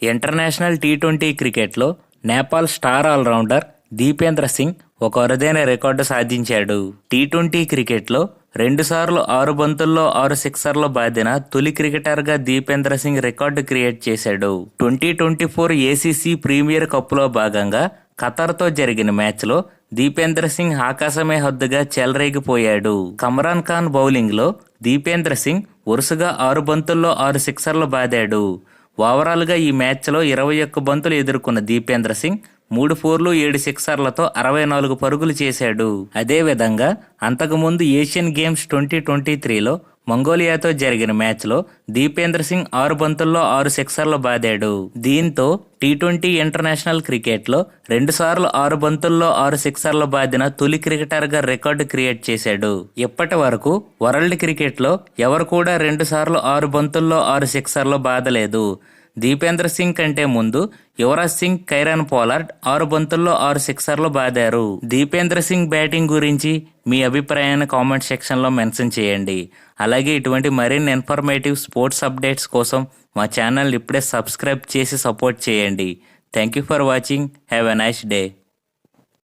International T20 క్రికెట్లో Nepal star allrounder Deependra Singh ఒక అరుదైన రికార్డు సాధించాడు. టీ20 క్రికెట్లో 2 సార్లు 6 బంతుల్లో 6 సిక్సర్లు బాదిన తొలి క్రికెటర్గా దీపేంద్ర సింగ్ రికార్డు క్రియేట్ చేశాడు. 2024 ఏసీసీ ప్రీమియర్ కప్లో భాగంగా ఖతర్తో జరిగిన మ్యాచ్లో దీపేంద్ర సింగ్ ఆకాశమే హద్దుగా చెలరేగిపోయాడు. కమ్రాన్ ఖాన్ బౌలింగ్లో దీపేంద్ర సింగ్ వరుసగా 6 బంతుల్లో 6 సిక్సర్లు బాదాడు. ఓవరాల్గా ఈ మ్యాచ్లో 21 బంతులు ఎదుర్కొన్న దీపేంద్ర సింగ్ 3 ఫోర్లు 7 సిక్సర్లతో 64 పరుగులు చేశాడు. అదేవిధంగా అంతకుముందు ఏషియన్ గేమ్స్ 2023లో మంగోలియాతో జరిగిన మ్యాచ్లో దీపేంద్ర సింగ్ 6 బంతుల్లో 6 సిక్సర్లు బాదాడు. దీంతో టీ20 ఇంటర్నేషనల్ క్రికెట్లో 2 సార్లు 6 బంతుల్లో 6 సిక్సర్లు బాదిన తొలి క్రికెటర్గా రికార్డు క్రియేట్ చేశాడు. ఇప్పటి వరకు వరల్డ్ క్రికెట్లో ఎవరు కూడా 2 సార్లు 6 బంతుల్లో 6 సిక్సర్లు బాదలేదు. దీపేంద్ర సింగ్ కంటే ముందు యువరాజ్ సింగ్, కైరన్ పోలార్డ్ 6 బంతుల్లో 6 సిక్సర్లు బాదారు. దీపేంద్ర సింగ్ బ్యాటింగ్ గురించి మీ అభిప్రాయాన్ని కామెంట్ సెక్షన్లో మెన్షన్ చేయండి. అలాగే ఇటువంటి మరిన్ని ఇన్ఫర్మేటివ్ స్పోర్ట్స్ అప్డేట్స్ కోసం మా ఛానల్ ఇప్పుడే సబ్స్క్రైబ్ చేసి సపోర్ట్ చేయండి. Thank you for watching. Have a nice day.